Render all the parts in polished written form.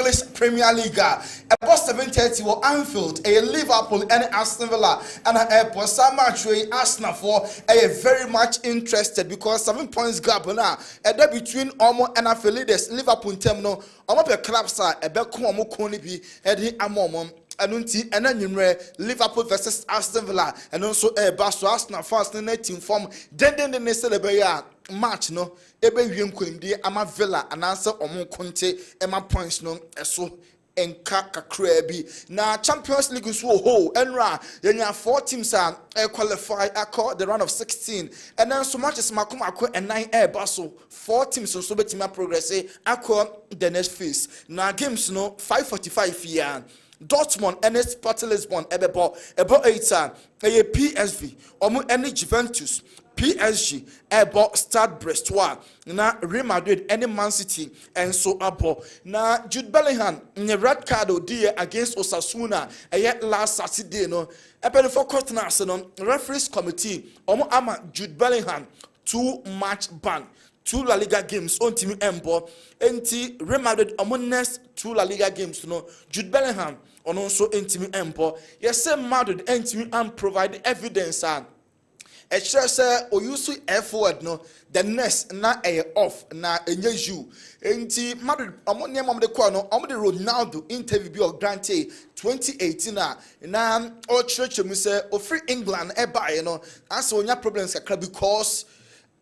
English Premier League. About 7:30 will Anfield, a Liverpool and Aston Villa, and a some match where Arsenal for a very much interested because 7 points gap now. A day between Omo and Anfield leaders Liverpool terminal. Omo pe clubs are a be ko omo ko ni bi edi amomom. Anunti and then Liverpool versus Aston Villa and also a Basso Arsenal fast in 18 form. Then they celebrate match no ebe wiem kwimdi ama Villa and answer omo konte ema points no eso enka kakra bi na Champions League so ho enra yenya 4 teams are qualify across the round of 16 and then so much as makomako and 9 Basso 4 teams so betima progress across the next phase na games no 5:45 year Dortmund and Sparta Lisbon about 8 time a PSV omo any Juventus PSG about Stade Brestois na Real Madrid any Man City and so abo na Jude Bellingham in the red card odi against Osasuna last Saturday no ebe for court na no referees committee omo ama Jude Bellingham 2-match ban 2 La Liga games on team embo enti Real Madrid omo next 2 La Liga games no Jude Bellingham on also team embo yes Madrid team and provide evidence and a share say o use F word no the next na off na enye you enti Madrid omo niam de call no omo de Ronaldo interview bi o grante 2018 na o church mu say o free England e buy no as onya problems kakra because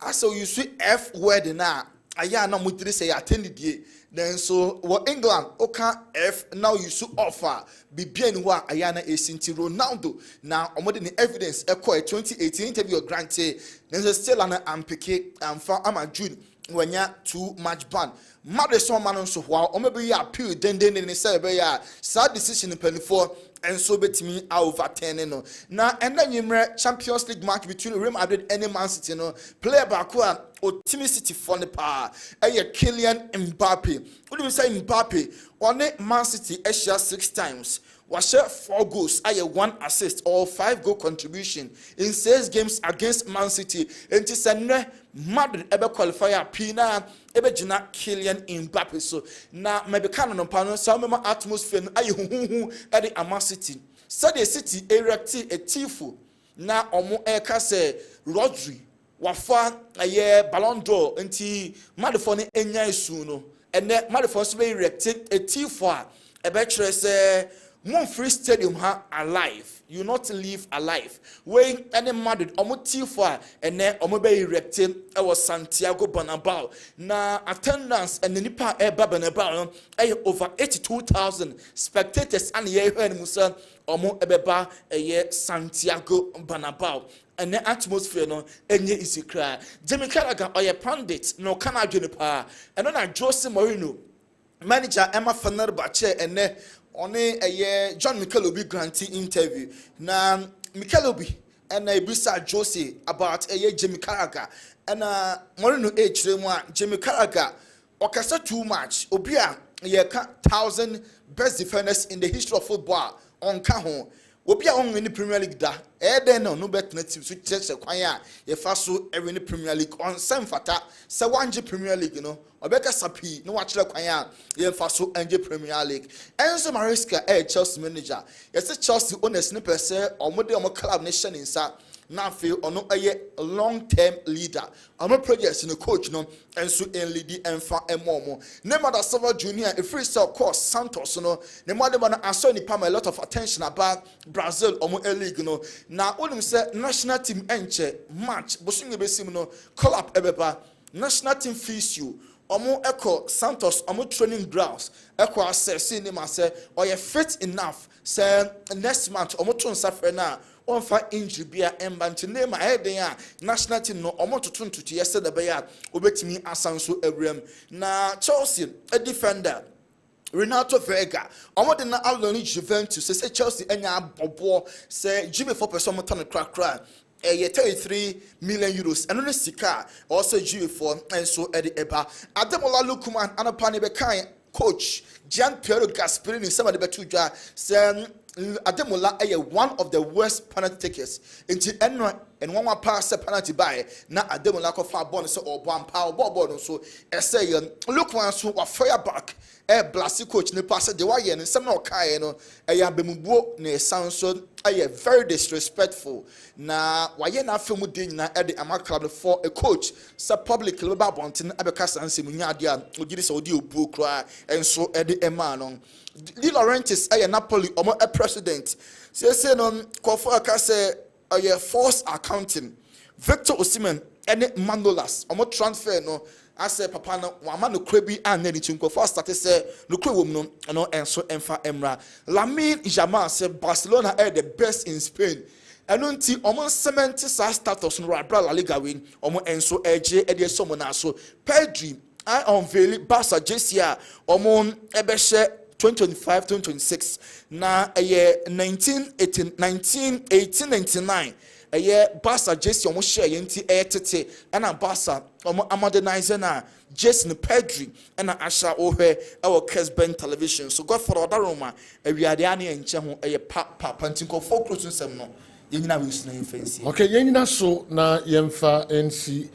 as you see F word na aya na mo tiri say attend die then so what England oka F now you should offer bibia ni wa aya na esinti Ronaldo now omode ni evidence ekọ 2018 interview granted then still an ampeke and for ama June wanya 2-match ban Madrid so man so wa omebi ya appeal den ni say be ya sad decision in 24 and so betimi overturn no na enda nyimre Champions League match between Real Madrid and Man City no player back one Otimi City for the power Kylian Mbappe we say Mbappe on Man City Asia 6 times was 4 goals 1 assist or 5 goal contribution in 6 games against Man City and it's a Madrid ebe qualifier pina ebe jina Kylian Mbappe so na maybe can no pano so mema atmosphere huhu at the Man City so the city erecti a tifu na omo eka se Rodri wafa aye Ballon d'Or enti madefo ne enya esu no ene madefo so be erecti a tifu ebe kire se Mon free stadium ha alive. You not live alive. When any Madrid omo for and then omo be erected was Santiago Bernabeu. Na attendance and the nipa Bernabeu over 82,000 spectators and ye heard musa omo ebeba Santiago Bernabeu. And the atmosphere no enye isi cry. Jimmy Carragher or pundit no kana junipa. And then Jose Mourinho manager Emma Fenerbahce and on a John Michelobi granting interview. Now Michelobi and a bisa Jose about a Jimmy Carragher and Mourinho H. Jimmy Carragher orchestra too much. Obia 1,000 best defenders in the history of football on Cajon. Obia on in the Premier League da. Then no better team so church kwanya ye fa so every Premier League on sem fata se wanje Premier League you know obeka sapi no watch kwanya ye fa so anje Premier League Enzo Maresca Chelsea manager yes Chelsea owners ni pese omode omo club nation insa na feel ono a long-term leader omo projects in coach no enso en lead enfa emomo Neymar Silva Junior a free sell course Santos no Neymar na aso ni pam a lot of attention about Brazil omo league no na onim say national team enche match bosunye besim no call up ebeba national team fees you omo echo Santos omo training grounds echo assess ni ma say oye fit enough say next month omo tun safre na on fa injury bia embanti name a national team no omo tutun tutu yesterday be ya obetimi asanso awrem na Chelsea a defender Renato Vega omo de na alone Juventus say Chelsea enya bobo say GB for person mo ton krakra 33 million euros and only sika also GB4 and so Eddie Eba Ademola Lukman anapane be kan coach Gian Piero Gasperini somebody betu dwa say Ademola one of the worst penalty takers into and one pass a penalty by na ademu Laka fa ball so or one power ball so say look one so a fire back blasi coach ne pass the way and some no kai no bembuo ne sound so very disrespectful na waye na film din na e the ama club for a coach so public club bonten abeka sanse mu nya dia ogiri so odi obuo kra enso e the ema no Di Laurentiis Napoli omo a president say no kofo aka say force accounting Victor Osimhen any Manolas omo transfer no as papa no wama no krebi an na ni chinkofo start say no kre no enso emfa emra Lamine Yamal say Barcelona are the best in Spain eno nti omo cement sa status no Real La Liga win omo enso eje e de somo na so Pedri I unveil Barca JCA omo ebehye 2025-2026 na 1999 Barca Jesse omo share yenti tete na Barca omo modernize na Jason Pedri na Asha Ohwe our Kessben television so God for other Roma awiade ane enche ho papa pantinko focus nsem no yenyina we suna yefensi okay yenyina so na yemfa NC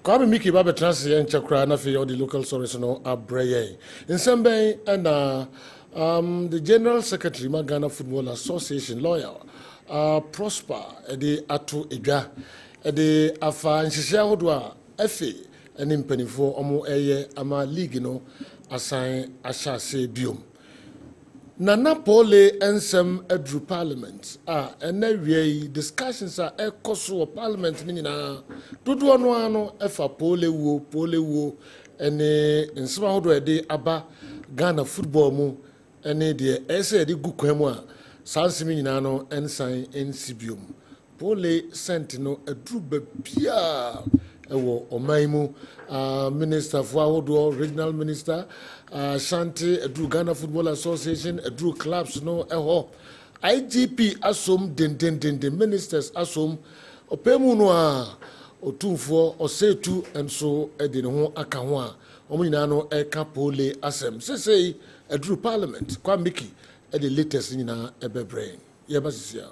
Kwame Miki Babe Transi and Chakra na fi all the local stories no abreye. In Sembe and the General Secretary Ghana Football Association lawyer Prosper the Atu Edwa the afa nhihia hodwa efe ene mpanifo omo eye ama league no assign ashase biom. Nana Pole ensem edru parliament ene wie discussions ekoso parliament ni na dodo ano efa pole wo ene nsema hodo ede aba Ghana football mu ene de ese de gukwan mu sansimi nyina no ensan ensibiom pole sent no edru bia ewo omaimu minister for ahodo regional minister Shanti Edru Ghana Football Association Edru clubs no eho IGP asom den ministers asom opemu no otumfo osetu enso ede ne ho aka ho a omnyina no eka pole asem sesei Edru parliament kwa miki ede latest nyina ebebre yebasisia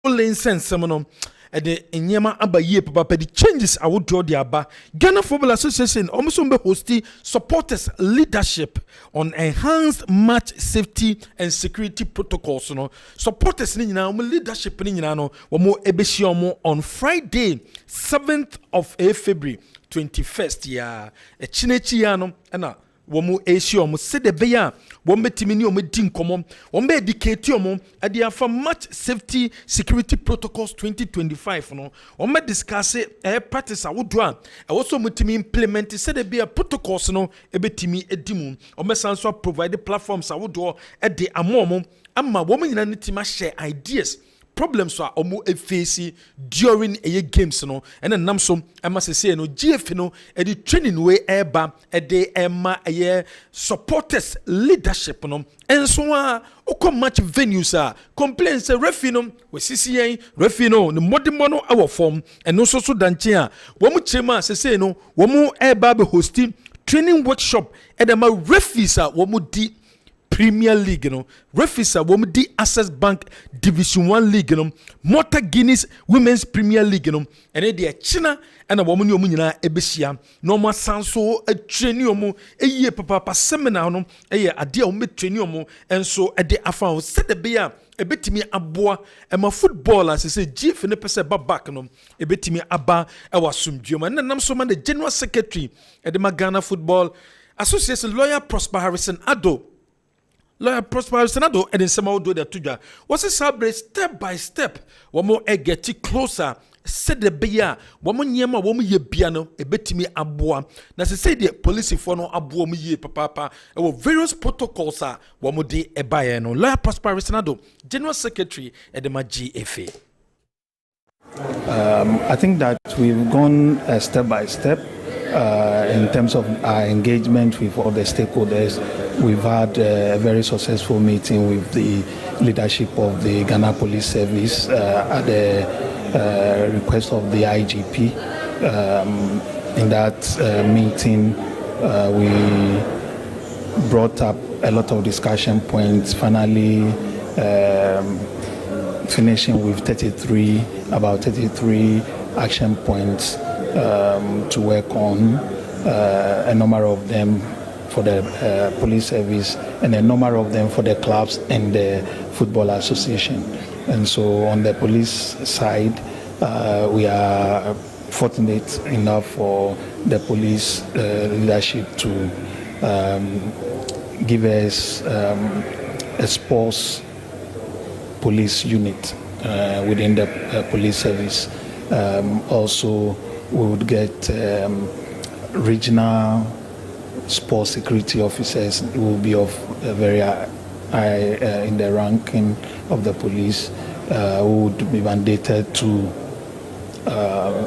lane sense no the enyema abaye papa the changes I would draw the aba Ghana Football Association almost be hosting supporters leadership on enhanced match safety and security protocols no supporters ni nyina leadership ni nyina no wo ebeshi omo on Friday 7th of February 21st ya chinechi ya no na womu esi omo se de beya wombe timini omo din komo wombe educate omo ade afa match safety security protocols 2025 no wombe discuss practice awodo a woso mutimi implement se de beya protocols no ebetimi edimu omo sanso provide platforms awodo e de amomo amma womu nyina nitima share ideas problems are almost a face during a games no and then namso I must say no GF no the training way eba de emma a supporters leadership no and so oko match venues complaints referee no we CCA referee no the modern mono our form and no so danche a wo mu chema say no wo mu eba be hosting training workshop and my referees wo mu di Premier League, you know, referees women di Access Bank Division 1 League, you know, Motor Guinness Women's Premier League, you know, and then the China and a woman you na ebesia. No more sanso a training omo a year papa seminar no a year a dear me training omo and so a day afa said the beer a bit to me aboa and my footballer say GF in the person back no a bit to me abba I was some German and I'm so man the General Secretary at the Magana Football Association lawyer Prosper Harrison Ado. Lawyer Prosper Senado and in some do the tuja was a celebrate step by step. One more get closer. Said the beer, woman yama, woman ye piano, a bit me aboa. Now, say the police for no aboa me ye papa. Our various protocols are one more day a buyer no. Lawyer Prosper Senado, General Secretary at the GFA. I think that we've gone step by step. In terms of our engagement with all the stakeholders, we've had a very successful meeting with the leadership of the Ghana Police Service at the request of the IGP. In that meeting, we brought up a lot of discussion points, finally finishing with about 33 action points to work on, a number of them for the police service and a number of them for the clubs and the football association. And so on the police side, we are fortunate enough for the police leadership to give us a sports police unit within the police service. Also, we would get regional sports security officers who will be of a very high in the ranking of the police, who would be mandated to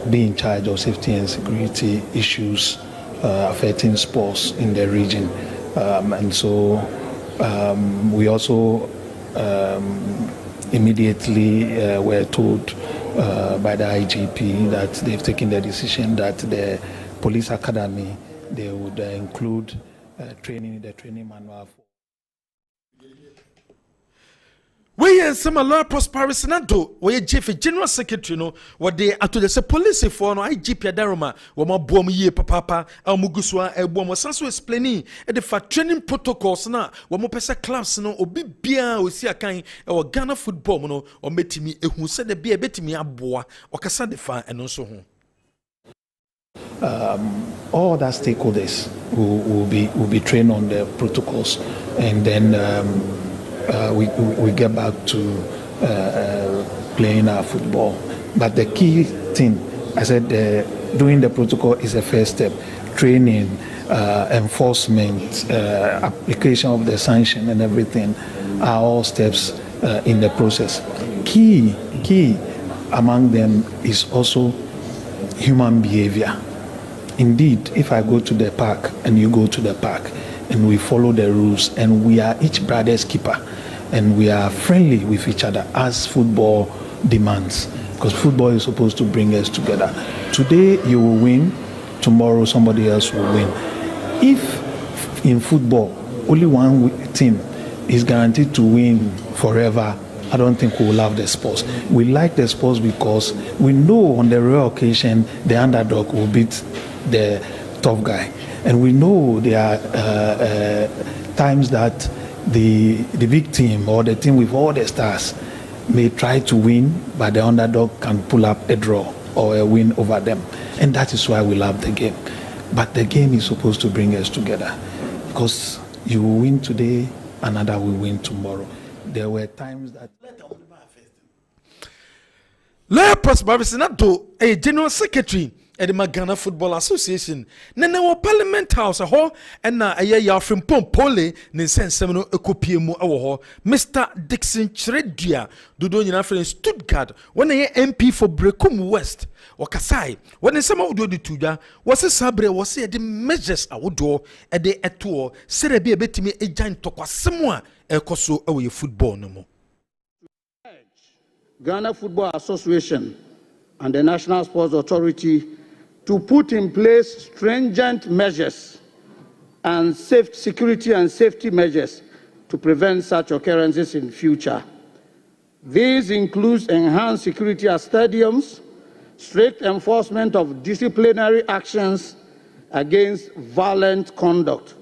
be in charge of safety and security issues affecting sports in the region. And so we also immediately were told by the IGP that they've taken the decision that the police academy, they would include training in the training manual. We some law Prosper Senado, we GF General Secretary no, what they are to the police for no IGP Adaroma, what more bomb ye papa, Muguswa, a bomb was also explaining the for training protocols na, what more pesa clubs no, or be beer or see a kind or Ghana football no, or metimi who said the beer betimi a boa or Casadefa and also home. All other stakeholders will be trained on the protocols, and then we get back to playing our football. But the key thing, I said, doing the protocol is the first step. Training, enforcement, application of the sanction and everything are all steps in the process. Key among them is also human behavior. Indeed, if I go to the park and you go to the park and we follow the rules and we are each brother's keeper and we are friendly with each other as football demands, because football is supposed to bring us together. Today you will win, tomorrow somebody else will win. If in football only one team is guaranteed to win forever, I don't think we will love the sports. We like the sports because we know on the rare occasion the underdog will beat the tough guy. And we know there are times that the big team or the team with all the stars may try to win, but the underdog can pull up a draw or a win over them. And that is why we love the game. But the game is supposed to bring us together, because you will win today, another will win tomorrow. There were times that Lawyer Prosper Senado, a General Secretary Edema Ghana Football Association. Nene wo Parliament House ho na eye ya frimpom pole ne nsensem no ekopie mu ewo ho. Mr. Dixon Chredua dodo nyina friend Stuttgart when ye MP for Brekum West. Wakasai when nsema wodo di tuja wose sabre wose de measures awodo e de eto sere bi ebetimi ejan tokwasem a ekoso ewo ye football no mo. Ghana Football Association and the National Sports Authority to put in place stringent measures and security and safety measures to prevent such occurrences in future. These include enhanced security at stadiums, strict enforcement of disciplinary actions against violent conduct,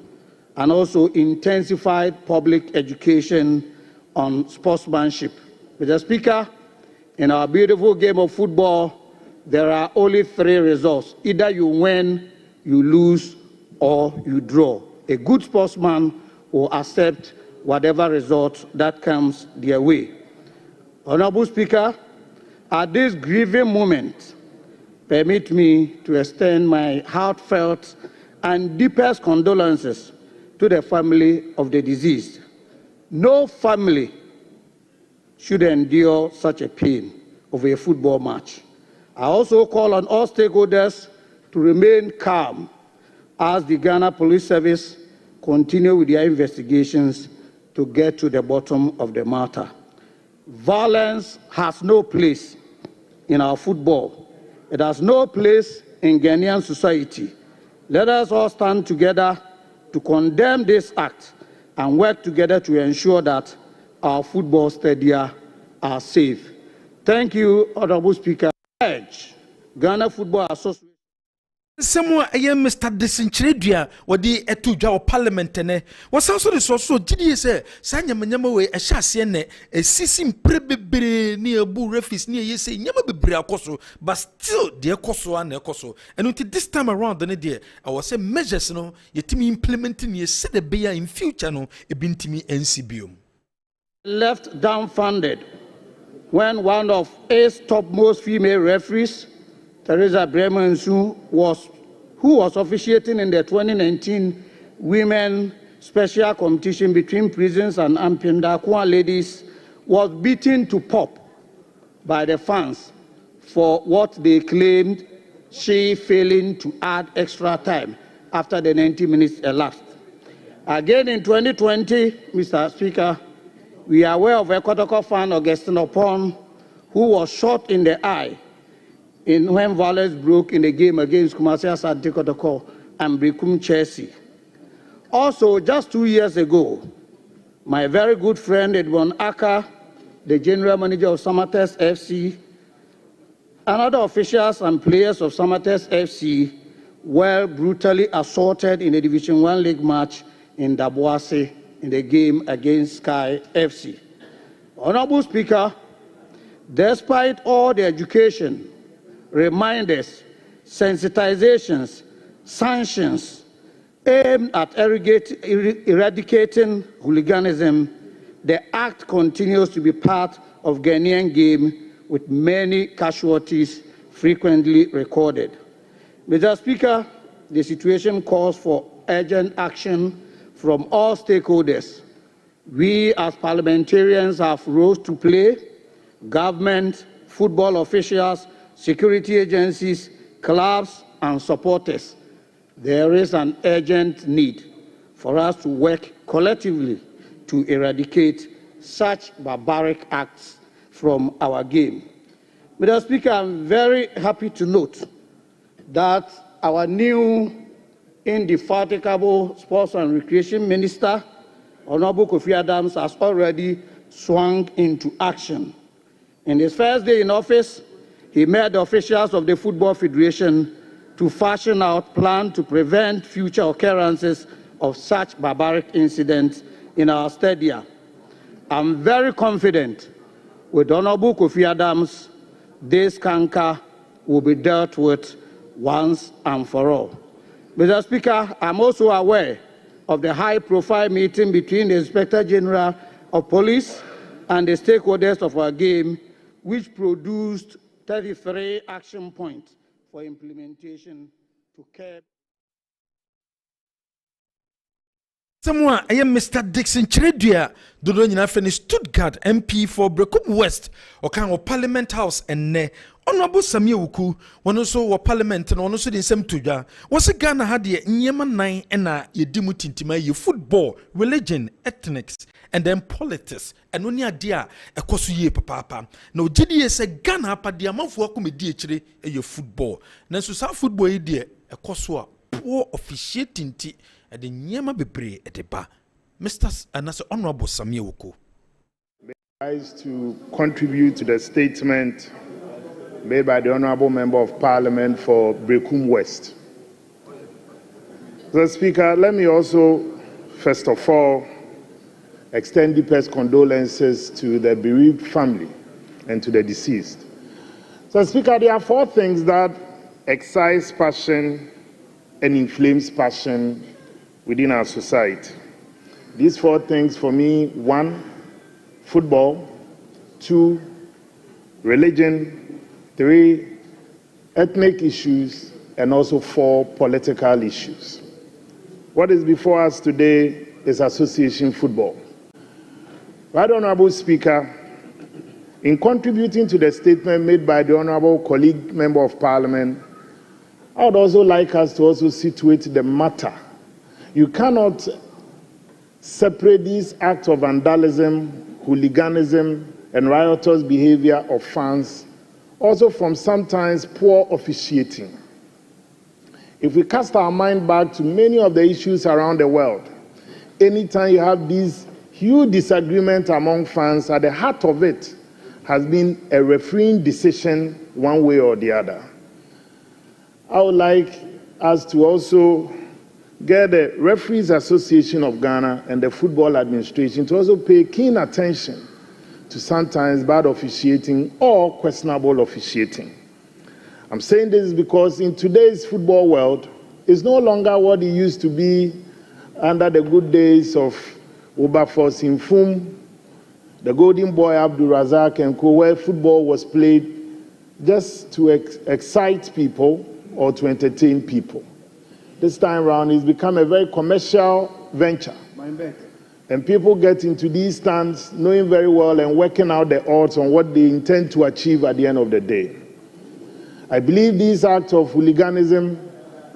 and also intensified public education on sportsmanship. Mr. Speaker, in our beautiful game of football, there are only 3 results. Either you win, you lose, or you draw. A good sportsman will accept whatever result that comes their way. Honorable Speaker, at this grieving moment, permit me to extend my heartfelt and deepest condolences to the family of the deceased. No family should endure such a pain of a football match. I also call on all stakeholders to remain calm as the Ghana Police Service continue with their investigations to get to the bottom of the matter. Violence has no place in our football. It has no place in Ghanaian society. Let us all stand together to condemn this act and work together to ensure that our football stadia are safe. Thank you, Honorable Speaker. Ghana Football Association. Someone Mr. Disinchredua wadi etuja o parliament ne was also the so gidi say sanya manyama we ehase ne esisi mprebebere ne abu refis ne yese nyama bebre akoso but still the ekoso an ekoso and until this time around ne there I was say measures no yetimi implementing ye said the beya in future no ebintimi NCBM left dumbfounded when one of A's topmost female referees, Teresa Bremensu, who was officiating in the 2019 Women Special Competition between prisons and Ampindakwa ladies, was beaten to pulp by the fans for what they claimed she failing to add extra time after the 90 minutes elapsed. Again in 2020, Mr. Speaker, we are aware of a Kotoko fan, Augustine Opon, who was shot in the eye when violence broke in the game against Kumasi Asante Kotoko and Brekum Chelsea. Also, just 2 years ago, my very good friend Edwin Laka, the general manager of Samatex FC, and other officials and players of Samatex FC were brutally assaulted in a Division 1 league match in Daboase in the game against Sky FC. Honorable Speaker, despite all the education, reminders, sensitizations, sanctions aimed at eradicating hooliganism, the act continues to be part of Ghanaian game with many casualties frequently recorded. Mr. Speaker, the situation calls for urgent action from all stakeholders. We as parliamentarians have roles to play: government, football officials, security agencies, clubs, and supporters. There is an urgent need for us to work collectively to eradicate such barbaric acts from our game. Mr. Speaker, I'm very happy to note that our new indefatigable Sports and Recreation Minister, Honorable Kofi Adams, has already swung into action. In his first day in office, he met the officials of the Football Federation to fashion out plans to prevent future occurrences of such barbaric incidents in our stadia. I'm very confident with Honorable Kofi Adams, this canker will be dealt with once and for all. Mr. Speaker, I'm also aware of the high-profile meeting between the Inspector General of Police and the stakeholders of our game, which produced 33 action points for implementation to curb. Someone, I am Mr. Dixon Cheredua, Dodo Nyina Feni Stuttgart MP for Brekum West, or kind of Parliament House and ne. Honorable Samia Wuku, one also Parliament and one also in Sem Tuja, was a Ghana had ye Nyeman 9 and ye dimutintima ye football, religion, ethnics, and then politics, and only a dear a kosu ye papa. No GDS a Ghana pa the amount for comedy a ye football. Nansu sa football idea a kosua poor officiating tea. At the Nyama Bebre at the bar. Mr. Anasa Honorable Samia Wuku. To contribute to the statement made by the Honorable Member of Parliament for Brekum West. Mr. Speaker, let me also, first of all, extend deepest condolences to the bereaved family and to the deceased. Mr. Speaker, there are 4 things that excite passion and inflames passion within our society. These 4 things for me: 1, football; 2, religion; 3, ethnic issues; and also 4, political issues. What is before us today is association football. Right Honorable Speaker, in contributing to the statement made by the Honorable colleague Member of Parliament, I would also like us to also situate the matter. You cannot separate these acts of vandalism, hooliganism, and riotous behavior of fans also from sometimes poor officiating. If we cast our mind back to many of the issues around the world, anytime you have these huge disagreements among fans, at the heart of it has been a refereeing decision one way or the other. I would like us to also get the Referees Association of Ghana and the Football Administration to also pay keen attention to sometimes bad officiating or questionable officiating. I'm saying this because in today's football world, it's no longer what it used to be under the good days of Obafor Simfum, the Golden Boy Abdul Razak and co, where football was played just to excite people or to entertain people. This time around, it's become a very commercial venture. And people get into these stands knowing very well and working out the odds on what they intend to achieve at the end of the day. I believe these acts of hooliganism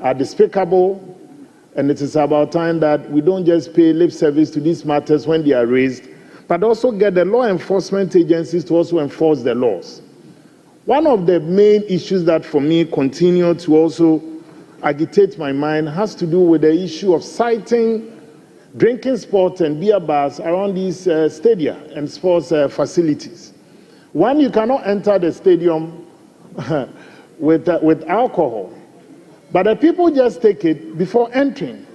are despicable, and it is about time that we don't just pay lip service to these matters when they are raised, but also get the law enforcement agencies to also enforce the laws. One of the main issues that for me continue to also agitate my mind has to do with the issue of citing drinking spots and beer bars around these stadia and sports facilities. One, you cannot enter the stadium with alcohol, but the people just take it before entering.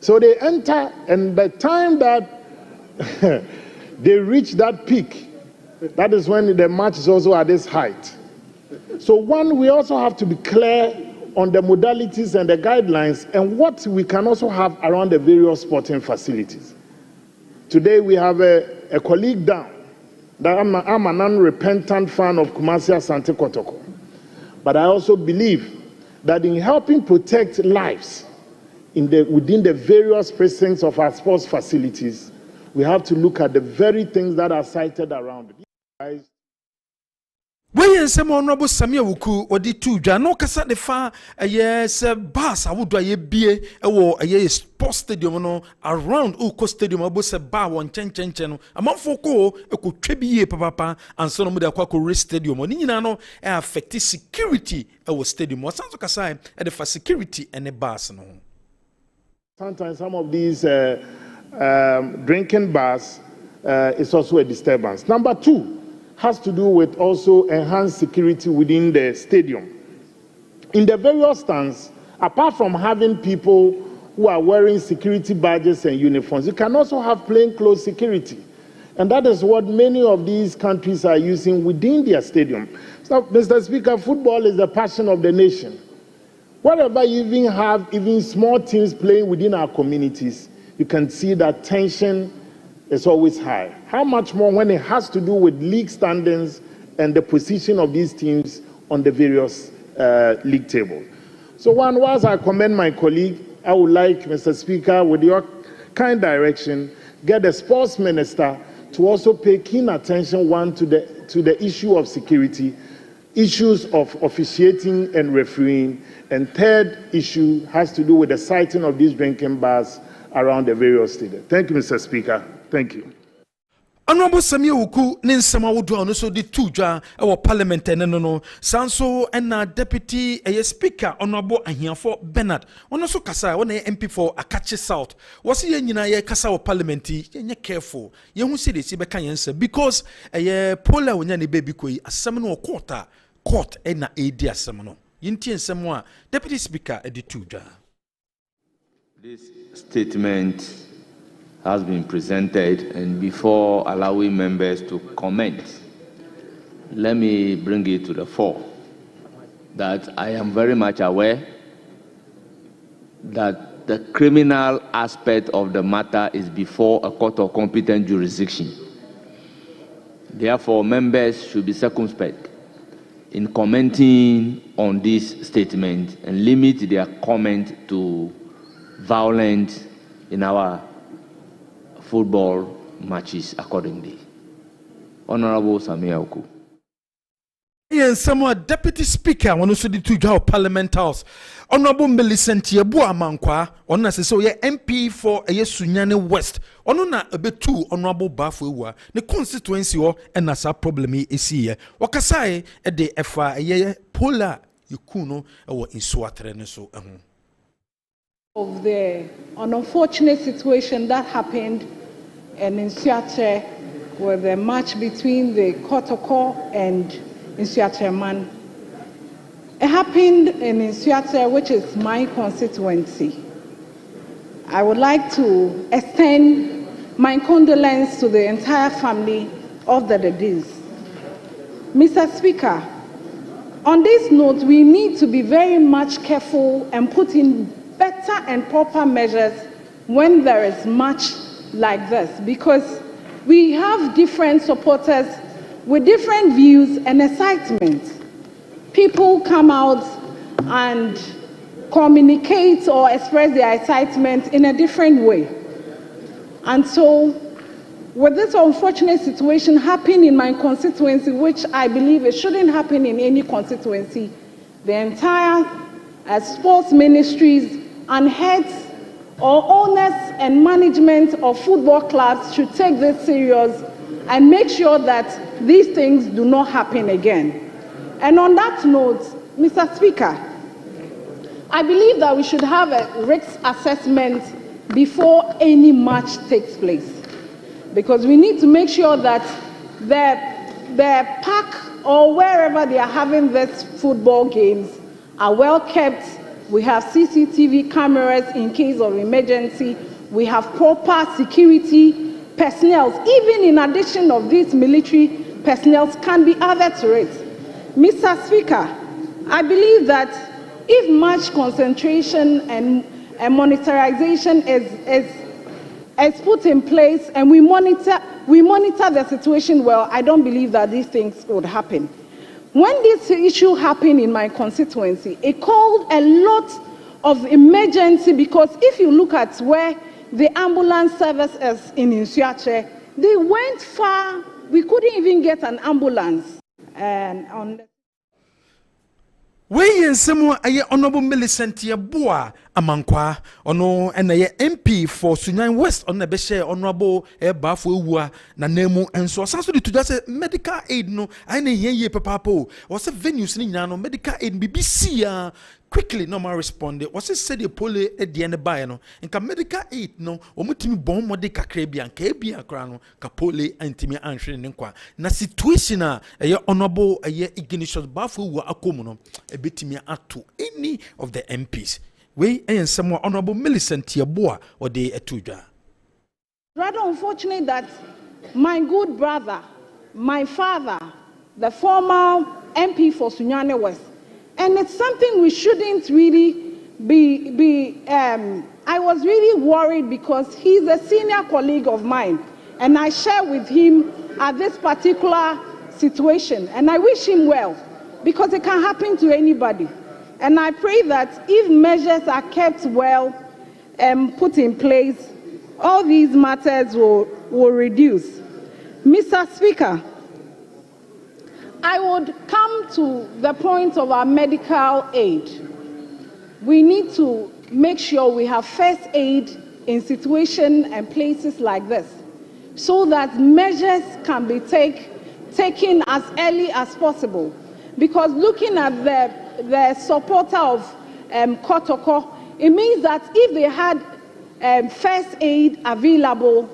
So they enter, and by the time that they reach that peak, that is when the match is also at this height. So one, we also have to be clear on the modalities and the guidelines and what we can also have around the various sporting facilities. Today we have a colleague down that I'm an unrepentant fan of Kumasi Asante Kotoko. But I also believe that in helping protect lives within the various precincts of our sports facilities, we have to look at the very things that are cited around it. When some Honorable Samia Wuku or the 2 Jano Kasa de Fa, a yes, bus, I would do a beer, a sports stadium no around Uko Stadium, I was a bar 1 10 a month for co, a could trebi papa, and some of the Quaco race stadium, or Ninano, affected security, our stadium, or Santo Kasai, and the for security and a bus. No. Sometimes some of these drinking bars is also a disturbance. Number 2 has to do with also enhanced security within the stadium. In the various stands, apart from having people who are wearing security badges and uniforms, you can also have plainclothes security. And that is what many of these countries are using within their stadium. So, Mr. Speaker, football is the passion of the nation. Wherever you even have small teams playing within our communities, you can see that tension is always high. How much more when it has to do with league standings and the position of these teams on the various league table. So whilst I commend my colleague, I would like, Mr. Speaker, with your kind direction, get the sports minister to also pay keen attention, one, to the issue of security, issues of officiating and refereeing, and third issue has to do with the siting of these drinking bars around the various stadiums. Thank you, Mr. Speaker. Thank you. Honorable Samuel Wuku ninsema wudu ono so di tuja ewo parliament no sanso na deputy speaker honorable ahiafo Bernard ono so kasa wona MP for Akache South wose ye nyina ye kasa wo parliament ye careful ye hu se de si beka yensa because pola wonya ne baby koyi asem no court na edi asem no yinti ensem a deputy speaker edi tuja. This statement has been presented, and before allowing members to comment, let me bring it to the fore that I am very much aware that the criminal aspect of the matter is before a court of competent jurisdiction. Therefore, members should be circumspect in commenting on this statement and limit their comment to violence in our football matches accordingly. Honorable Samuel Wuku. Yes, some deputy speaker want to do to Parliament House. Honorable Millicent Yebua Mankwa, on us so ye MP for Sunyane West. Onona a bit too honorable Bafuwa, the constituency or and as a problem is here. Wakasai a de FA ye pola yukuno or in Swatren so. Of the unfortunate situation that happened in Nsuatre with the match between the Kotoko and Nsuatre Man. It happened in Nsuatre, which is my constituency. I would like to extend my condolence to the entire family of the deceased. Mr. Speaker, on this note, we need to be very much careful and put in better and proper measures when there is match like this, because we have different supporters with different views and excitement. People come out and communicate or express their excitement in a different way. And so, with this unfortunate situation happening in my constituency, which I believe it shouldn't happen in any constituency, the entire sports ministries and heads or owners and management of football clubs should take this serious and make sure that these things do not happen again. And on that note, Mr. Speaker, I believe that we should have a risk assessment before any match takes place, because we need to make sure that the park or wherever they are having these football games are well kept. We have CCTV cameras in case of emergency. We have proper security personnel. Even in addition of these military personnel can be added to it. Mr. Speaker, I believe that if much concentration and monitorization is put in place and we monitor the situation well, I don't believe that these things would happen. When this issue happened in my constituency, it called a lot of emergency, because if you look at where the ambulance service is in Nsuatre, they went far. We couldn't even get an ambulance. And on the We in some honorable Millicent Yebua Amankwa ono na MP for Sunyane West on the beshe honorable Bafuwa na nemu enso sanso di to say medical aid no ane ye papapo was a venues ni nyano medical aid BBC quickly no man responded was it said the pole at the end by no nka medical aid no omutimi bon mode kakra bia nka bia kra no ka pole antimi anhwere ne nkwa na situation a honorable Ignatius Bafuwa akomu no ebetimi ato any of the MPs. We and some honorable Millicent Yebua or the Etuja. Rather unfortunate that my good brother, my father, the former MP for Sunyane West, and it's something we shouldn't really be I was really worried because he's a senior colleague of mine, and I share with him at this particular situation, and I wish him well. because it can happen to anybody. And I pray that if measures are kept well and put in place, all these matters will reduce. Mr. Speaker, I would come to the point of our medical aid. We need to make sure we have first aid in situations and places like this, so that measures can be taken as early as possible. Because looking at the supporter of Kotoko, it means that if they had first aid available,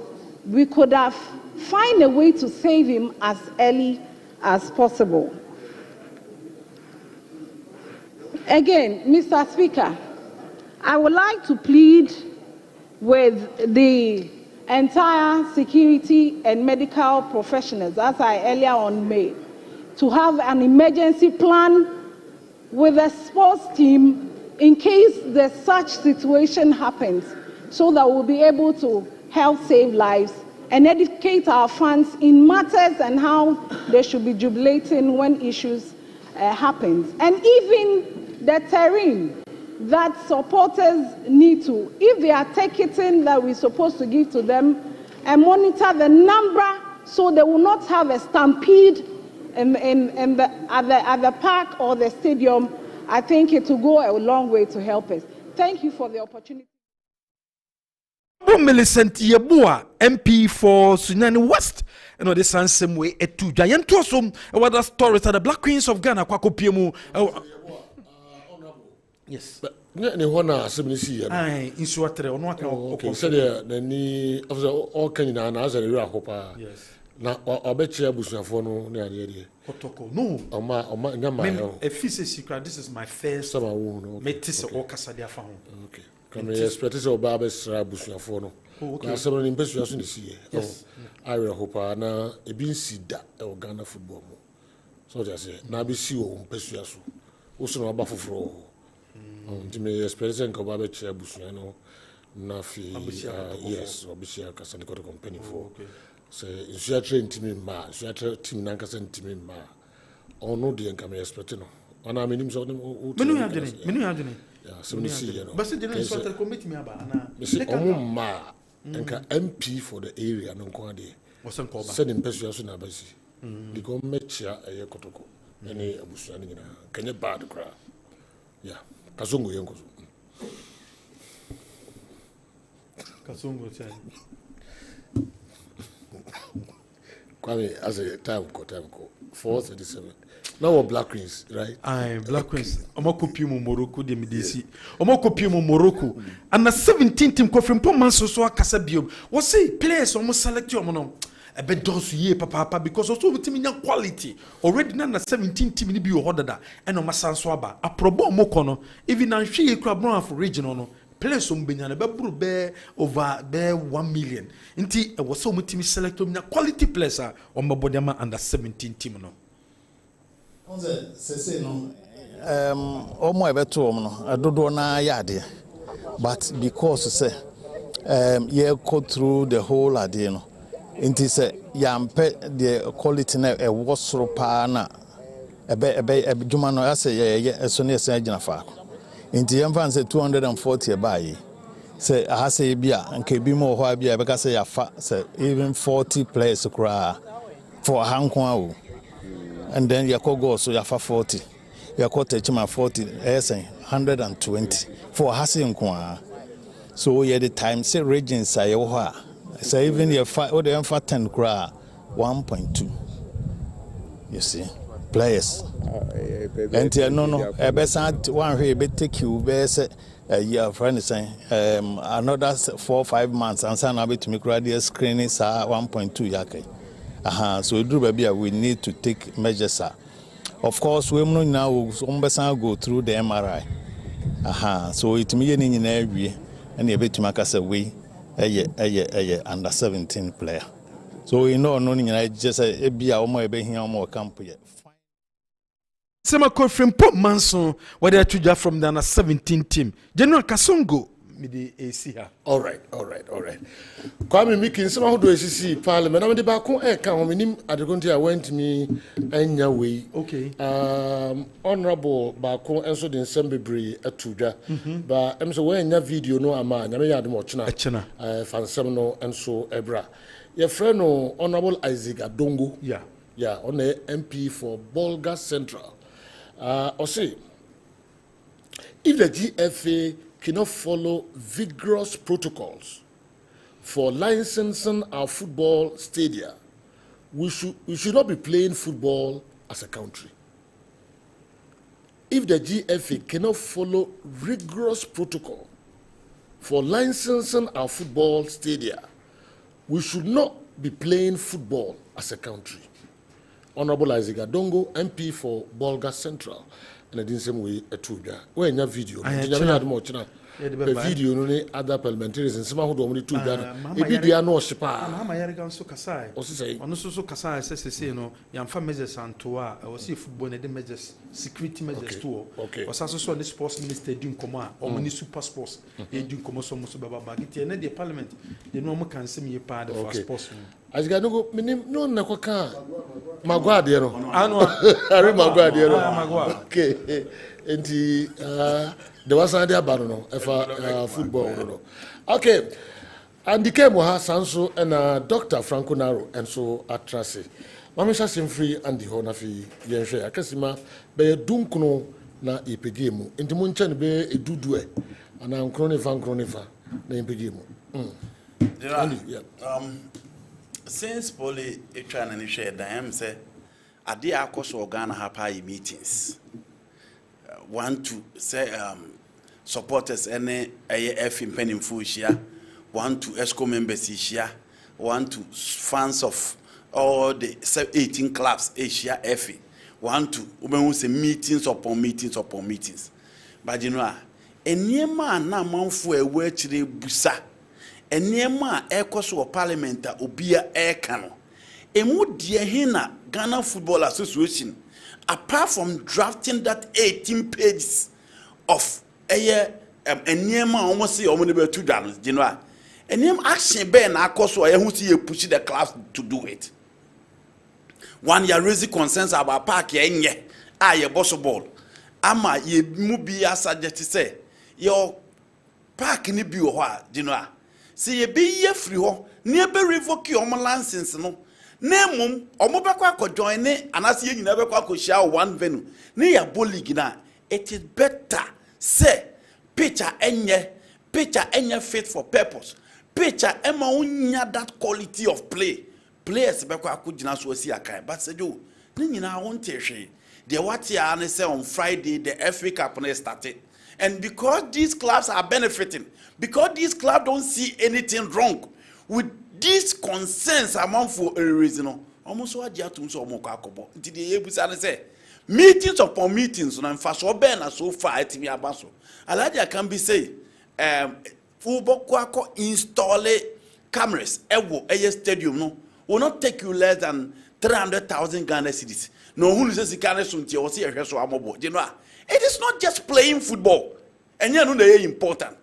we could have found a way to save him as early as possible. Again, Mr. Speaker, I would like to plead with the entire security and medical professionals, as I earlier on made, to have an emergency plan with a sports team in case there's such situation happens, so that we'll be able to help save lives and educate our fans in matters and how they should be jubilating when issues happen. And even the terrain that supporters need to, if they are ticketing that we're supposed to give to them, and monitor the number so they will not have a stampede at the park or the stadium. I think it will go a long way to help us. Thank you for the opportunity. Millicent Yeboah, MP for Sunyani West, and the same way at two giant tossum, what the stories of the Black Queens of Ghana, Kwakopiemu. Yes. Ni hona semisi ya. Ai, insuatre onwaka. Okay, so the ni of the all Kenya na azare ra hopa. Yes. Na obechi abusuafo no ne ade. Kotoko. No. Oma nyama. If it's a secret, this is my first sama wo no. Metis o kasa dia fa ho. Okay. Can we expect this oba besra abusuafo no? Okay. Na sama ni mpesuaso ne sie. Yes. I will hopa na ebi nsida e Ghana football mo. So just say na bi si o mpesuaso. Wo so na ba foforo. Jimmy Expressing Kobabe Chabusuano Nafi, yes, Obisia Casanco company for. Say, if you are trained to me, ma, if you are team Nankasan to me, ma, or no, the income expecting. On our minimum, Menu, yeah, so we see, but the didn't commit me about ma, and MP for the area, no quantity. Was sending Pessuas in Abasi. The go metcha a Kotoko, any Abusuani, can you bar the crowd? Yeah. Kazungu yangu. Kazungu tena. Kwame as a time go 4:37. Now we're Black Queens, right? Aye, Black Queens. Omo kopi mu Morocco de medisi. Omo kopi mu Morocco. And the 17 team ko from Poman so akasa biom. What say players omo select you omo no. A bit does ye papa because also with team quality already na 17 team ni bi o hodada and o masanso aba aprobo mokono even na hwe krabron for regional no players on benya na be buru be over be 1 million nti e wo so mo team select na quality players a o mabodema under 17 team no onze sese no omo ebeto om no adodo na yade but because say ye go through the whole ade no inti se yampe the quality na e wosoro pa na ebe djuma no ase ye eso ne ese agina fa inti yamfa se 240 e bayi se ahase bia nke bi mo ho abia be ka se ya fa se even 40 players kra for hankon awo and then yakogo so ya fa 40 yakota chima 40 esen 120 for hase nkon so ye the time say regions say wo ha. So even if or the for 10 cra 1.2. You see, players. And no, a best one way be take you best a year friend saying another 4 or 5 months and sign up to me graduate screening 1.2 yake. So we need to take measures. Of course, we now go through the MRI. So it means in every and a bit to make us away. Under 17 player. So we know just a be our more be here more camp yet. Sema call from Pop Manson where they are from the under 17 team. General Kasongo the AC here. All right. Kwame Miki, some of those see Parliament. I'm the back on air. Come on, I went me and your way. Okay. Honorable Bako and so the assembly at Tuja. But I'm so when your video no aman. I mean, I don't watch now. Fansemino and so Ebra. Your friend, Honorable Isaac Adongo. Yeah, on the MP for Bolga Central. Or say, if the GFA cannot follow vigorous protocols for licensing our football stadia, we should not be playing football as a country. If the GFA cannot follow rigorous protocol for licensing our football stadia, we should not be playing football as a country. Honorable Isaac Adongo, MP for Bolga Central. And I didn't say we a Tuja. When your video, I had more the video, no other parliamentarians and some who don't want to Tuja. Maybe they are no shipa. Mama Yargan so Kasai. What's say? On also Kasai says, you know, Yamfa measures and Toa, I was see football and measures, security measures too. Okay. Was also on the sports minister doing Koma, or many super sports, they do Komoso Musubaba Bagiti, and then the parliament, the normal can see me a part of sports. As you go, no, Nakwaka. Maguadiero. Harry Maguadiero. Okay. And there was an idea about football. Okay. And the came was Sanso and Dr. Franco Naro and so at Tracy. Mamisha Simfree and the Honafi Yenshe. Akasima be Dunkuno na Ipegemu. In the Munchan be a dudue. And I'm Cronifa na Ipegemu. Since Polly a trying and share them say, I did our course organ happy meetings. Want to say supporters any AF in Penning Fushia, want to ESCO members here, want to fans of all the 18 clubs Asia FE, want to say meetings upon meetings. But you know, a near man now month for a word to the busa. And near my air course or parliament obia air cannon. A more dear hina Ghana Football Association, apart from drafting that 18 pages of a year, and near my almost say only about $2, you know. And name action ben I course or who see you push the class to do it. 1 year raising concerns about park ye a boss ball. Ama ye mubi as suggest to say your park ni be you know. See, ye be ye free ho, near be revoke your license no. Name Omobako join it, and as you never quack share one venue. Near bully gina. It is better, say, picture enye fit for purpose. Picture Emma unya that quality of play. Players Beko Kujina so see a kind, but said you, Nina won't tell she. The what ya say on Friday, the FA Cup started. And because these clubs are benefiting, because these clubs don't see anything wrong with these concerns among for a reason, almost what you have to so more cacobo. Did the able to say meetings upon meetings and fast or ben so far at me abaso. Aladia can be say, football quaco install cameras, a stadium no will not take you less than 300,000 Ghana cedis. No who says the Ghana sunti or see a so amobo. You know. It is not just playing football, and you know they are important.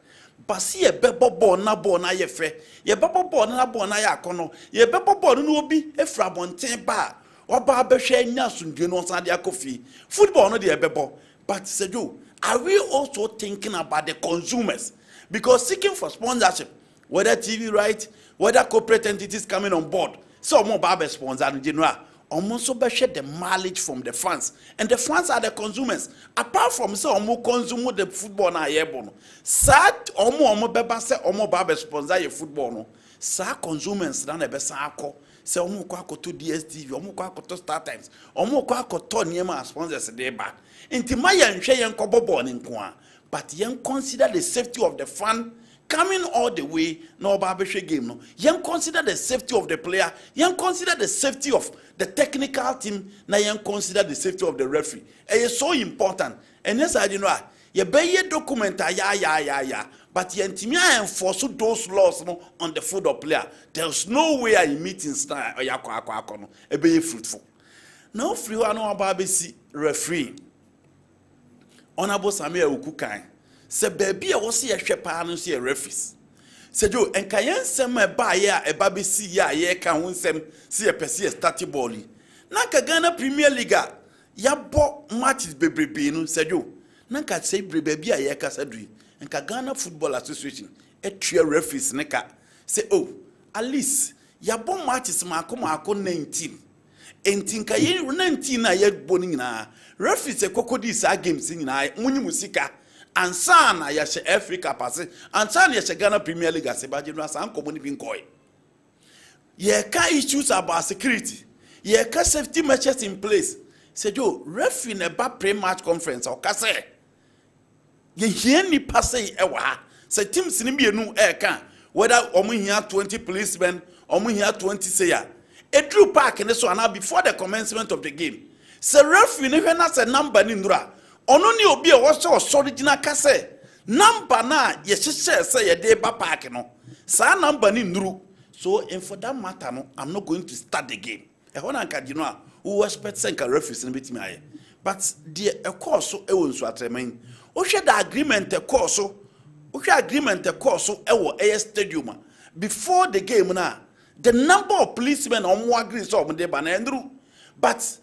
But see a bebo ball na ye fe, ye bebo ball na ya kono, ye bebo ball no be a frabontin bar, or barber share nasun, you know, Sandia coffee. Football no de bebo. But Sedu, are we also thinking about the consumers? Because seeking for sponsorship, whether TV right, whether corporate entities coming on board, so more barber sponsor in general. Almost share the mileage from the fans, and the fans are the consumers. Apart from say omo consume the football na yebono, sad omo beba say omo ba sponsor your football no. Sa consumers na be san akọ say omo kwa akoto DSTV, omo kwa akoto Star Times, omo kwa akoto niema sponsors dey ba. Inti ma yan hwe yan kobobo ne nko a, but yan consider the safety of the fan coming all the way no barbecue game no. Yan consider the safety of the player, yan consider the safety of the technical team, na yan consider the safety of the referee. It is so important. And yes, I know you be a document ya, but you enforce those laws no on the football player. There's no way in meetings na no e be fruitful. Now free one about referee. Honorable Samuel Ukukai se baby a wose ye hwe pa no so ye referees se jo enka yen sem e ba ye a e ba be si ye a ye ka ho nsem se ye pese ye start ball na ka Ghana Premier League ya bo matches bebrebe no se jo na ka se baby a ye ka sadui enka Ghana Football Association e tue referees ne ka say oh at least ya bo matches mako 19 entinka ye 19 na ye bo ni nyina referees e kokodi sa games nyina munyi musika ansa na ya she Africa passe ansa na ya she Ghana Premier League asebaje no asa anko ni bi nkoy ye ka issues about security ye ka safety measures in place say jo referee na ba pre-match conference o ka say ye hie ni passe e wa ha say teams ni bienu e ka whether omo hia 20 policemen omo hia 20 say ya edru park ne so na before the commencement of the game say referee ne hwe na say number ni ndura ono ni obi e wo so original ka say number na ye hyehyɛ say ye dey ba park no sa number ni nduru so and for that matter no I'm not going to start the game e ho na nka you know who expect say nka referee ne betimi aye but the course so e won so atreman o hwe the agreement e course so agreement course so ewo air stadium before the game na the number of policemen on one agree so on the banandru but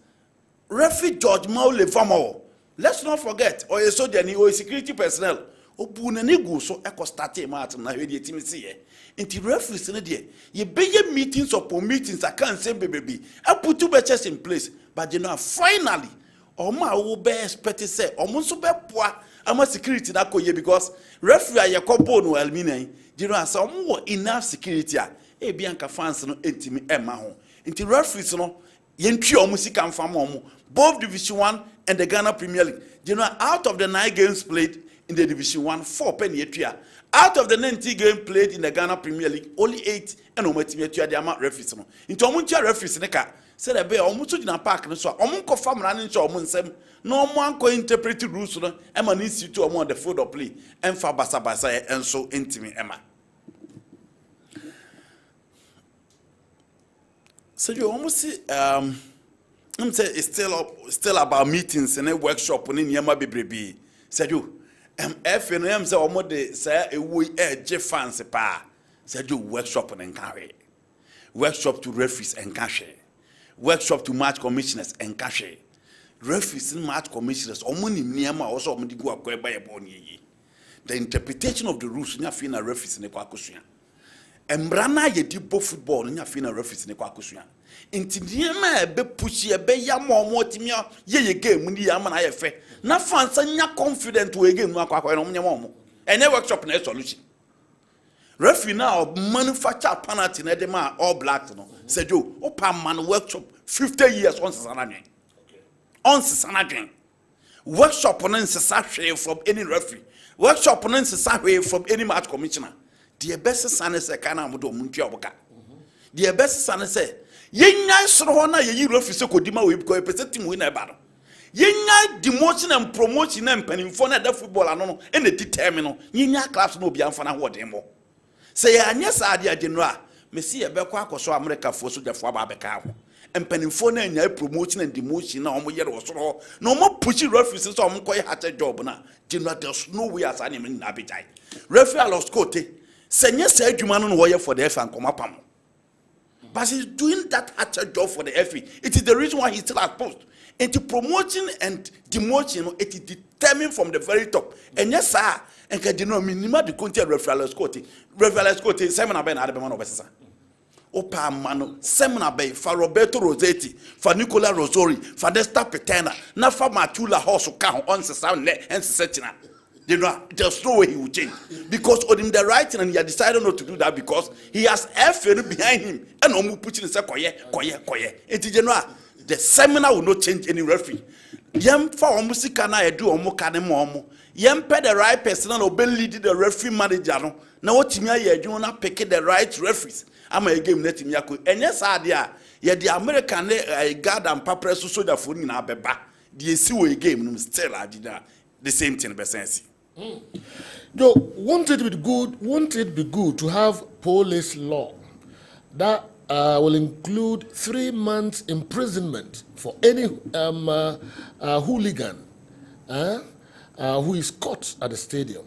referee George Maule Famo let's not forget or a soldier or a security personnel obu na ne go so e ko start match na hwe de team see here inti referees ne de ye beye meetings upon meetings I can't say baby I put two batches in place but you know finally oma wo be expect say omo so be poa ama security na koye because referee aye kopo no aluminium you know say omo enough security a e bia nka fans no entimi ema ho inti referees no yentwi omo sika mfam omo both Division 1 and the Ghana Premier League you know out of the 9 games played in the Division 1 4 penny etua out of the 90 games played in the Ghana Premier League only 8 and omatimi etua the amount referees no inti omo tia referees ne ka say the be omo so gina park no so omo ko famra ne nche omo nsem no mo anko interpret rules no ema ni situ omo on the field of play emfa basa enso intimi ema so you almost see I'm say it's still about meetings and a workshop in Yama Bibribi. Said you FNM say omo de say ewu e fancy pa. Said you workshop and carry. Workshop to referees and cash. Workshop to match commissioners and cash. Referees and match commissioners omo ni niama also omo di go akwa ba yebon yi. The interpretation of the rules nya fi na referees ne kwa akosua. Embrana ye di bo football nya fi na referees ne kwa akosua. Inti niema ebe push ebe ya mo timia ye game ni ya na ye fe na fans nya confident we game no akwa no nyema mo enye workshop na solution referee now manufacture penalty na de ma all blacks no say jo o pa man workshop 50 years on sesanadwen on sesanadwen workshop no nsesa hwe from any referee workshop no nsesa hwe from any match commissioner the best san say kana mo do mo ntwa oboka the best san say yenya soro ho na yeyi referee se kodima we because person team we na eba no yenya demotion and promotion and penifo na da football ano no e na determine no yenya class no obi amfa na ho den mo say anya sa ade ade no a mesi ye be kwa akoso America fo so defo aba be ka ho empenifo na anya promotion and demotion na omo yere wo soro na omo push referee so omo koy hata job na general there's no way as any na abijai referee lost cote senya sa adwuma no wo ye for the FA nkoma pam. But he's doing that actual job for the FA. It is the reason why he's still at post. Into promotion and demotion, it is determined from the very top. And yes, sir, and can you know minima the content referral Scott, seminar ben Adabman Obesa. Opa Mano, seminar bay for Roberto Rossetti, for Nicola Rosori, for Desta Petena, not for Matula Horse count on the sound and Setina. You know, there's no way he will change because on him the right and he had decided not to do that because he has FN behind him and Omu Putin say koye. It is general. The seminar will not change any referee. Yem for Omusika na edu omu kanemo omu. Yem pay the right personnel or lead the referee manager no. Na what timia ye do na pick the right referees. Ama a game let him yako. And yes, idea ye the American guard and papers so soldier for ni na beba. The see game no still adida the same thing besensi. Joe, won't it be good to have police law that will include 3 months imprisonment for any hooligan who is caught at the stadium.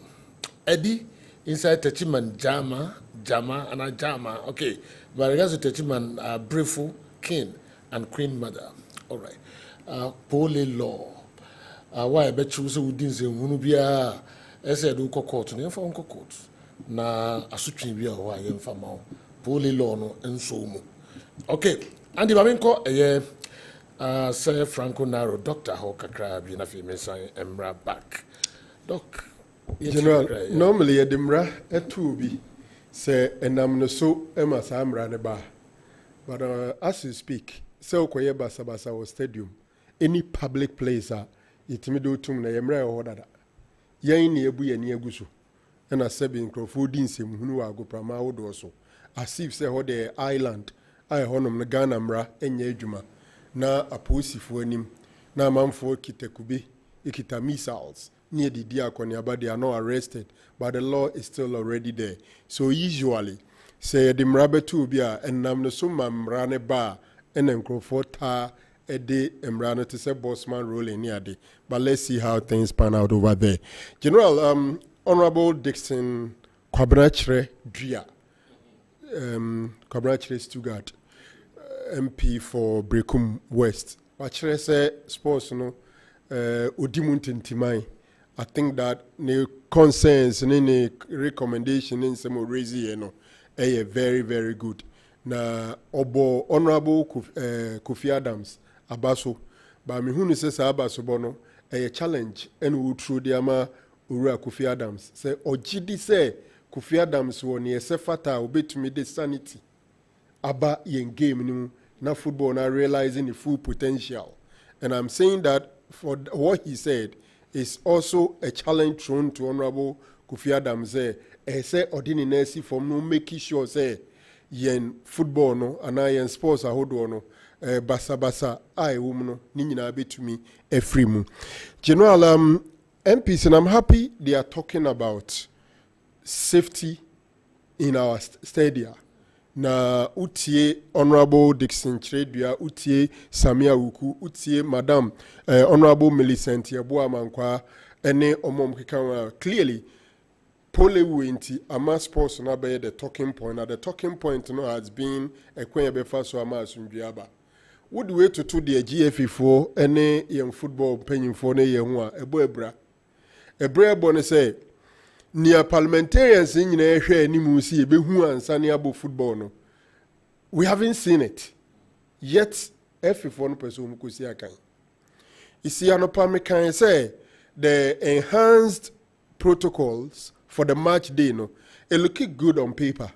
Eddie, inside Techiman Jama, and a Jama. Okay, but regards to Techiman, Brieful, King, and Queen Mother. All right. Pole law. Why I bet you so within the Munubia, as I do court, and for Uncle Court. Na asutwi why you fama. Pole law no and so. Okay, Andy Baminko, Sir Franco Naro, Dr. Hawker Crab, you know, Emra back. Doc. General, normally a dimra a tubi say and I'm no so Emma Samra the bar. But as you speak, so Koye Basabasa stadium, any public place it me do to me Emra or that. Yain near Bui and Yagusu, and a seven crowfoodin sim who are go prama would also. As if say what the island, I honor the Ganamra and Yejuma, na a pussy for him, na mam for Kitekubi, Ikita missiles. Near the diaconia, but they are not arrested, but the law is still already there. So usually, say the mrabe tubia and namno summa mrane bar and then crofota a day emrano to say bossman role in near day. But let's see how things pan out over there. General, Honorable Dixon Kwabrachre Dria, Kwabrachre Stuttgart, MP for Brekum West. Wachre say sports no Udimuntin Timai. I think that the concerns and any recommendation in some raising, very, very good. Na Obo Honorable Kofi Adams Abaso, but me who says Abaso Bono a challenge and would through the ama Ura Kofi Adams say Ojidi say Kofi Adams won ye sefata obey to me the sanity. Aba yen game na football na realizing the full potential, and I'm saying that for what he said. Is also a challenge thrown to Honorable Kofi Adams. Say ordinary nurse from no making sure say yen football no and yen sports a hold no basa I woman ni nyina be to me a free mu. General MPs, and I'm happy they are talking about safety in our stadia. Na utie Honorable Dixon Chredua, utie Samia Uku, utie Madam Honorable Millicent Yabua Mankwa, ene omom kikawa. Clearly, pole winti ama sports na be the talking point. Now the talking point has been a kwenya befa so ama asumbiaba. Would way to the GFE4 ene young football penny for ne yewa ebo ebra. Ebra bone say near parliamentarians in any musi be who and sunny abo football no. We haven't seen it yet. Every one person could see a kind. You see, an opame can say the enhanced protocols for the match day no, it looking good on paper,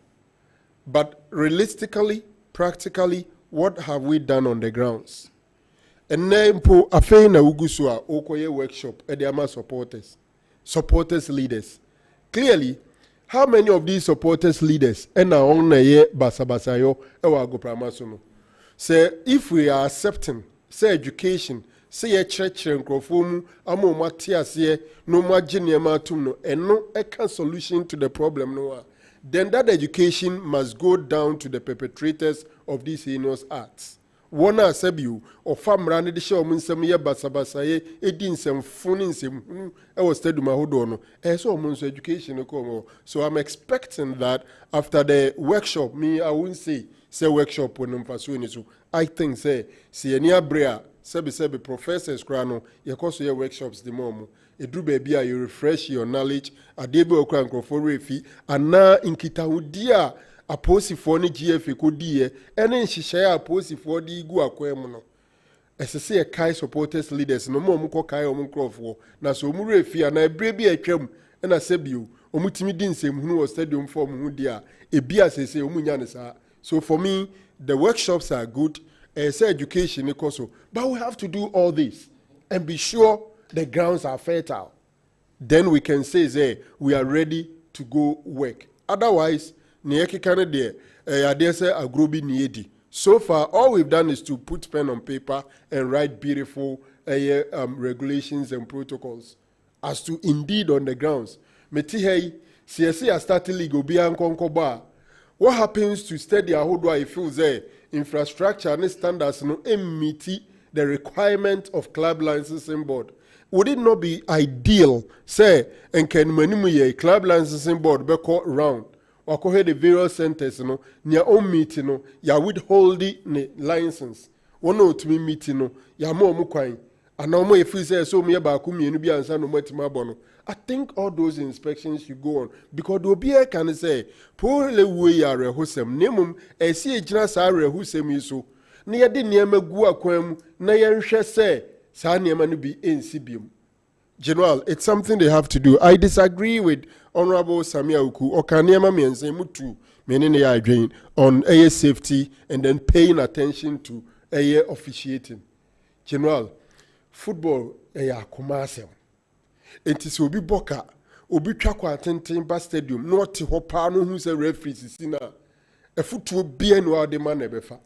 but realistically, practically, what have we done on the grounds? And then po afei na ugusua okoye workshop ediama supporters leaders. Clearly, how many of these supporters leaders and our own basabasayo ewa go pramasono? Say if we are accepting say education, say a church and crofum amo matias no margin no and no a solution to the problem no, then that education must go down to the perpetrators of these heinous acts. Wana sebiu or famra ne de show munsem ye basabasaye edin sem funin sem e was steady ma hodo no so munso education ko. So I'm expecting that after the workshop, me I won't say workshop when mfaso ni so I think say enia brea sebi professors krano ye koso ye workshops the mom edru baby you refresh your knowledge adebe okra nkrofo refi ana inkitahudi aposifo ne GFA kodie ene nhihye aposifo de igu akwam no esese e kai supporters leaders no mo ko kai o nkrofo na so mu refi ana ebre bi atwam na sebio omutimi di nsem hunu o stadium form hu dia ebi asese omunya ne sa. So for me the workshops are good, say education also, but we have to do all this and be sure the grounds are fertile. Then we can say we are ready to go work. Otherwise so far, all we've done is to put pen on paper and write beautiful regulations and protocols. As to indeed on the grounds, what happens to steady how do I feel there? Infrastructure and standards no meet the requirement of club licensing board. would it not be ideal, say, and can many club licensing board be called round, or call the various centers, near own meeting, ya withhold the license. One no to me meeting, ya more mukwine, and no more if we say so me about Kumi and San Bono. I think all those inspections should go on because the OBA can say, poor le way are a hosem, nemum, a see a jnas are a hosem so. Near the Niama Gua Quem, Nayan say, Sanyamani be NCBM. General, it's something they have to do. I disagree with Honorable Samia Uku or Kanyama and say Mutu, meaning they are doing on air safety and then paying attention to air officiating. General, football air commercial. It is Obi Boka, Obi Chakwa Tentimba Stadium, not Hopano who's a referee, a foot to be anywhere the man ebefa.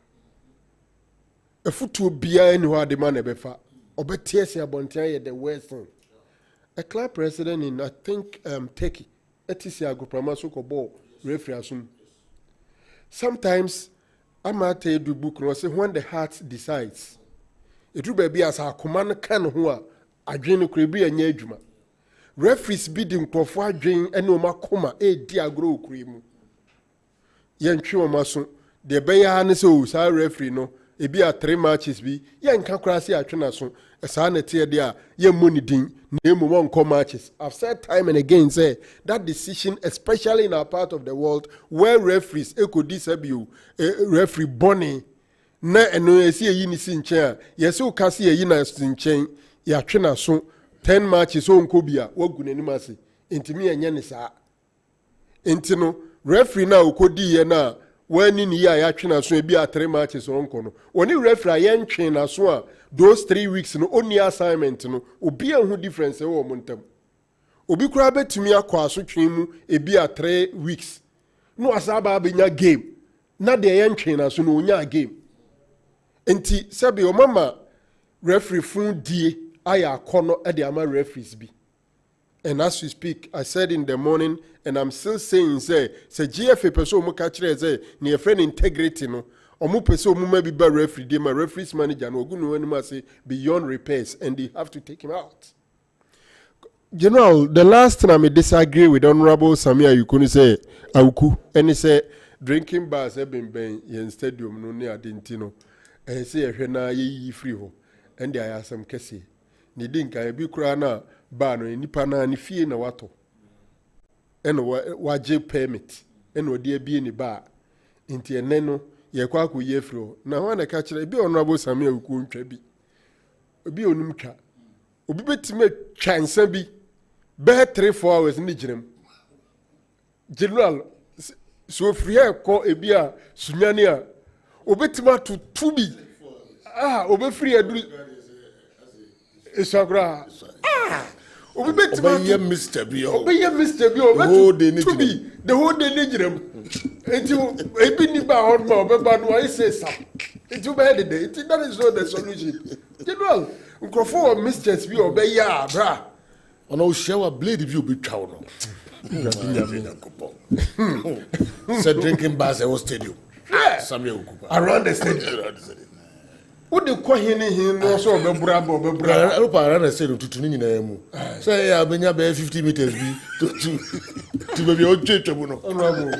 A foot to be anywhere the man ebefa. Obetiasia Bontia the Western. A club president in, I think, Turkey, Etisia Gopramaso ball, referee assume. Sometimes, I might tell you the book, when the heart decides, it will be as our command can who are a dream could be a nyejuma. Referees bidding for dream and no macoma, a dear grow cream. Yen Chua Mason, the Bayan so, sir referee no, it be a 3 matches be, yen can cross your trinason, a sanity there, yen money ding, name one co matches. I've said time and again, say that decision, especially in our part of the world, where referees echo disabuse, referee Bonnie, na and no see a unison chair, yes, so can see a unison chain, ya trinason. 10 matches on Kobia, what good animasi, into me and Yanisa. Intino, referee now could be na when in year action as be a 3 matches on Kono. When you referee yen chain as one, those 3 weeks no only assignment no, be a who difference or montem. Obi crabbe to me a quasu chimu, a be a 3 weeks. No asaba be your game. Not the yen chain as no nya game. Enti, sabi o mama referee fun die. I are corner at the Ama referees be. And as we speak, I said in the morning, and I'm still saying, say GFA person mo catch say near friend integrity no. Omo person mo maybe be referee, my referees manager no go no anymore say beyond repairs, and they have to take him out. General, the last time I disagree with Honorable Samia, you couldn't say Auku, and he say drinking bars have been in stadium no near Dintino, and he say a na ye free ho, and there are some kesi. Ni dinka ebi kura na ba no nipa na ni fie na wato eno waje permit eno odi ebi ni ba nti eneno ye kwa ko ye fro na ho na ka kire ebi Honorable Samia Uku ntwa bi obi onum twa obi betime twansa bi be 3-4 hours ni girem general so free ko ebi a sunyane a obetima to tubi obe free aduru Isakra. Obi betima Mr. Bio. Obi Mr. Bio. The whole day need them. Until ebi ni ba hot ma obe ba no I say some. It will be the day. That is not the solution. General, Ukrofo Mr. Bio be ya bra. Ono shower blade if you be chow no. Said drinking bars at stadium. Samuel Ukupa. Around the stadium. What the question no so be brabo be bra. I around the stadium to tuni na emu. Say ya benya be 50 meters bi to be o chechebu no. Honorable.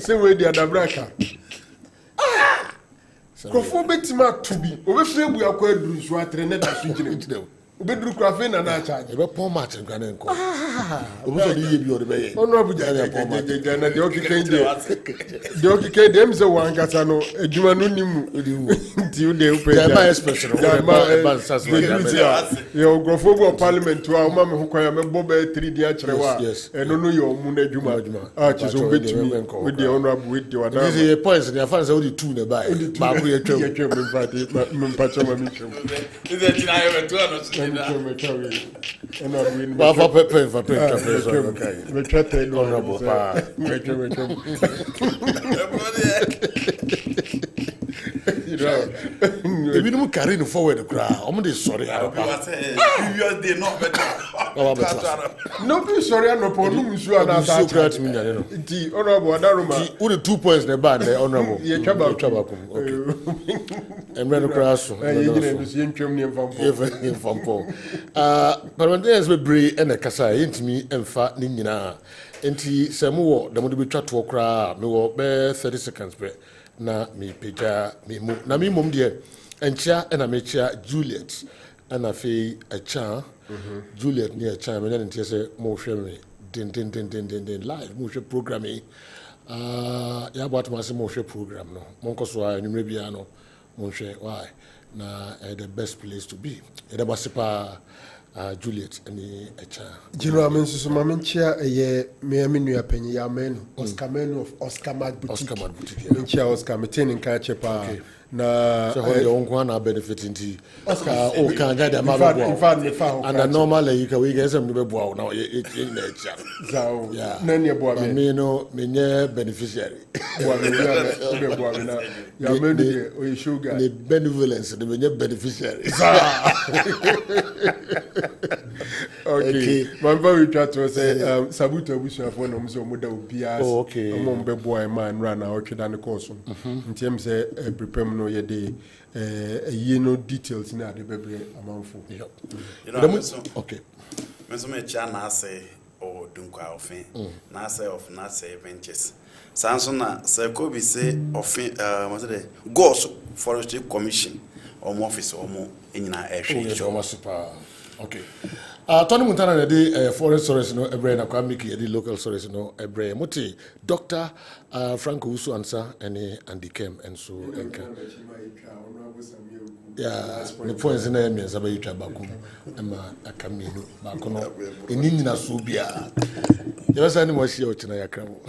Say we the adabraka. Krofo betima to be. Obe free bu akwa aduru so atrene da so gine. Obe duru krafe na na charge. Ebe pon match nkan na nko. Obe so dey bi o dey be. Honorable ja na de okike de. De okike dem se wan kasa no adwuma no nimu. Nti u dey upe. Ja ma expression. Ba sas wa ja. Yo grofo go parliament wa o ma me hokwan ya me bo be 3 dia kire wa. Eno no yo mu na adwuma. Ah chizo betimi. We dey honorable we dey wada. This is points in your fans say we 2 na buy. Ba ku ye twem. Ye twem me party me mpacho ma me twem. Is it na you to no? Ba fa pepe fa pepe. Me trate no honorable pa. Me twem. You know, Ebi no carry no forward kra. Omo dey sorry Previous day not better. No be sorry no po no musu ana so great me nyane no. Di honorable Adaruma. Who the 2 points na ba na honorable. Ye twaba Okay. Emre no kra so. Ye gina no ye ntwam ne Fampo. Parliamentarians be brave and a kasa yintimi emfa ni nyina. Enti sɛ mo wɔ da mo de betwa to kra me wɔ be 30 seconds pe na me pagya me mu na me mom de enchia na me chia Juliet na fe acha Juliet ni acha me na ntie sɛ mo hwɛ me din live mo hwɛ program yi ya bɔ atoma sɛ mo hwɛ program no mo nkɔ so a nwumre bia no mo hwɛ why na the best place to be eda basipa Juliet any echa General Mensusu Mamenchia ye me nua panyi ya menu Oscar Menu of Oscar Mad Boutique Menchia Oscar metin nka chepa na so how you go na benefit nti Oscar o kan ga da ma in fact me fa and normally you can we get some be boa na na echa zao na ne boa me no me nye beneficiary boa me be boa me na ya menu o sugar the benevolence the me nye beneficiary okay mamba we try to say sabuto abusuafo na mso moda obia mo mbe boy man run na otweda ne course nti em say prepare no ye de ye no details na de bebre amanfo okay meso me cha na say o dunkwa ofin na say of na say ventures sanso na say ko bi say ofin what say goes forestry commission or office or mo enyina ehwe so ma super okay Tony Montana na de foreign stories no ebre na kwa miki de local stories no ebre moti Dr. Frank Usu answer any Andy Kem and so enka yeah the points na me za ba yitwa bakum ema akaminu ba kono eni nyina so bia ye ba sa ni mo hie o china yakra mo